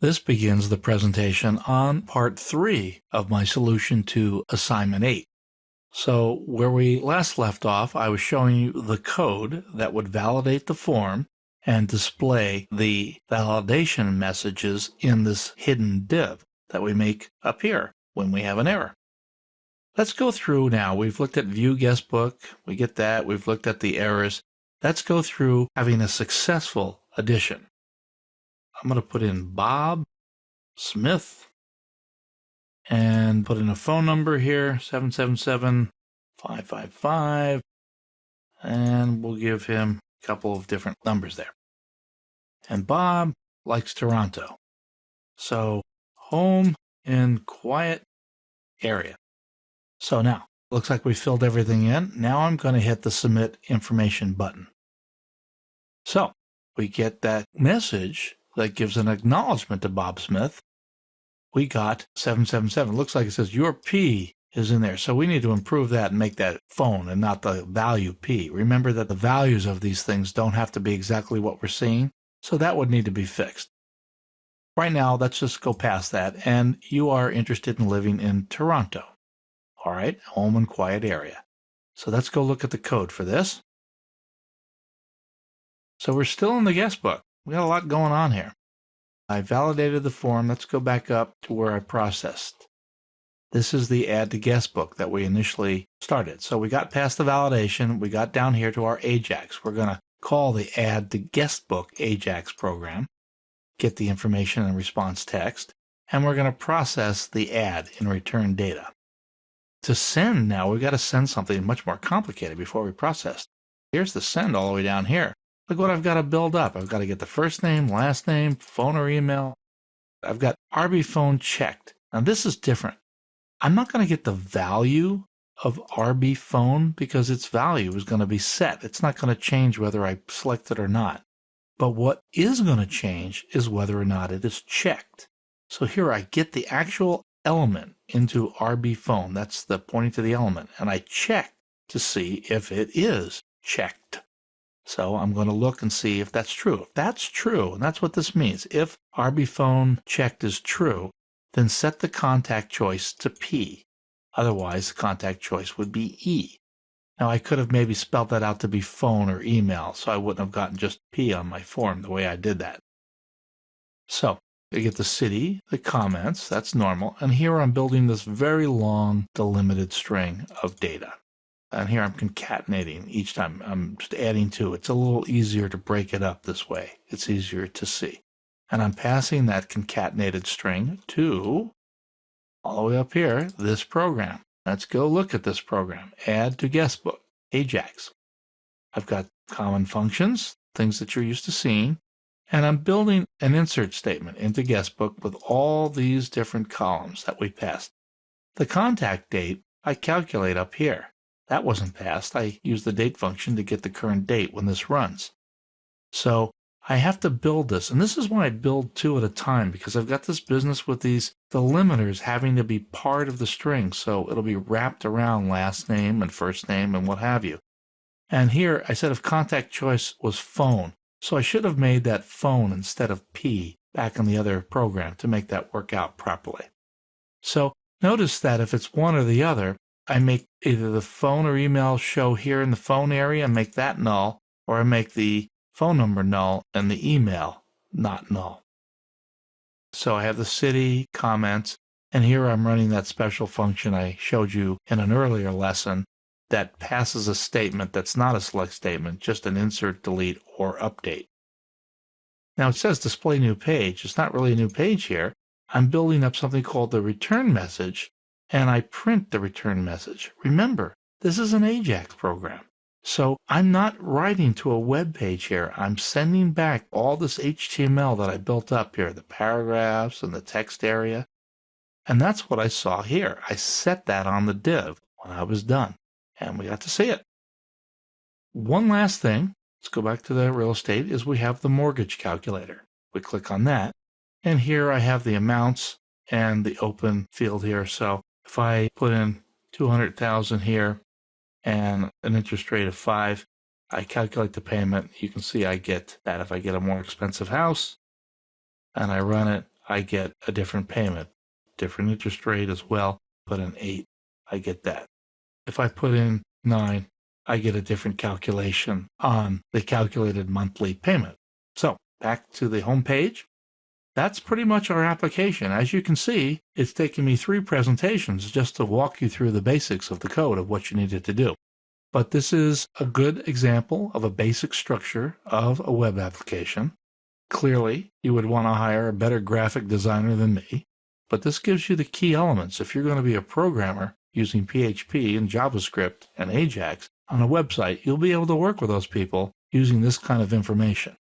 This begins the presentation on part 3 of my solution to assignment 8. So where we last left off, I was showing you the code that would validate the form and display the validation messages in this hidden div that we make appear when we have an error. Let's go through now. We've looked at view guestbook. We get that. We've looked at the errors. Let's go through having a successful addition. I'm going to put in Bob Smith and put in a phone number here, 777-555, and we'll give him a couple of different numbers there. And Bob likes Toronto. So home in quiet area. So now, looks like we filled everything in. Now I'm going to hit the Submit Information button. So we get that message that gives an acknowledgement to Bob Smith. We got 777. Looks like it says your P is in there. So we need to improve that and make that phone and not the value P. Remember that the values of these things don't have to be exactly what we're seeing. So that would need to be fixed. Right now, let's just go past that. And you are interested in living in Toronto. All right, home and quiet area. So let's go look at the code for this. So we're still in the guestbook. We got a lot going on here. I validated the form. Let's go back up to where I processed. This is the add to guestbook that we initially started. So we got past the validation. We got down here to our Ajax. We're going to call the add to guestbook Ajax program, get the information and response text, and we're going to process the add and return data. To send now, we've got to send something much more complicated before we process. Here's the send all the way down here. Look what I've got to build up. I've got to get the first name, last name, phone or email. I've got RB phone checked. Now this is different. I'm not going to get the value of RB phone because its value is going to be set. It's not going to change whether I select it or not. But what is going to change is whether or not it is checked. So here I get the actual element into RB phone. That's the pointing to the element. And I check to see if it is checked. So I'm going to look and see if that's true. If that's true, and that's what this means, if RB phone checked is true, then set the contact choice to P. Otherwise, the contact choice would be E. Now, I could have maybe spelled that out to be phone or email, so I wouldn't have gotten just P on my form the way I did that. So I get the city, the comments, that's normal, and here I'm building this very long delimited string of data. And here I'm concatenating each time. I'm just adding to. It's a little easier to break it up this way. It's easier to see. And I'm passing that concatenated string to, all the way up here, this program. Let's go look at this program. Add to guestbook, Ajax. I've got common functions, things that you're used to seeing. And I'm building an insert statement into guestbook with all these different columns that we passed. The contact date, I calculate up here. That wasn't passed. I use the date function to get the current date when this runs. So I have to build this. And this is why I build two at a time, because I've got this business with these delimiters having to be part of the string. So it'll be wrapped around last name and first name and what have you. And here I said if contact choice was phone. So I should have made that phone instead of P back in the other program to make that work out properly. So notice that if it's one or the other, I make either the phone or email show here in the phone area and make that null, or I make the phone number null and the email not null. So I have the city, comments, and here I'm running that special function I showed you in an earlier lesson that passes a statement that's not a select statement, just an insert, delete, or update. Now it says display new page. It's not really a new page here. I'm building up something called the return message, and I print the return message. Remember, this is an Ajax program. So I'm not writing to a web page here. I'm sending back all this HTML that I built up here, the paragraphs and the text area. And that's what I saw here. I set that on the div when I was done, and we got to see it. One last thing, let's go back to the real estate, is we have the mortgage calculator. We click on that, and here I have the amounts and the open field here. So if I put in 200,000 here and an interest rate of 5, I calculate the payment. You can see I get that if I get a more expensive house and I run it, I get a different payment, different interest rate as well. Put in 8, I get that. If I put in 9, I get a different calculation on the calculated monthly payment. So back to the home page. That's pretty much our application. As you can see, it's taken me 3 presentations just to walk you through the basics of the code of what you needed to do. But this is a good example of a basic structure of a web application. Clearly, you would want to hire a better graphic designer than me, but this gives you the key elements if you're going to be a programmer using PHP and JavaScript and Ajax on a website. You'll be able to work with those people using this kind of information.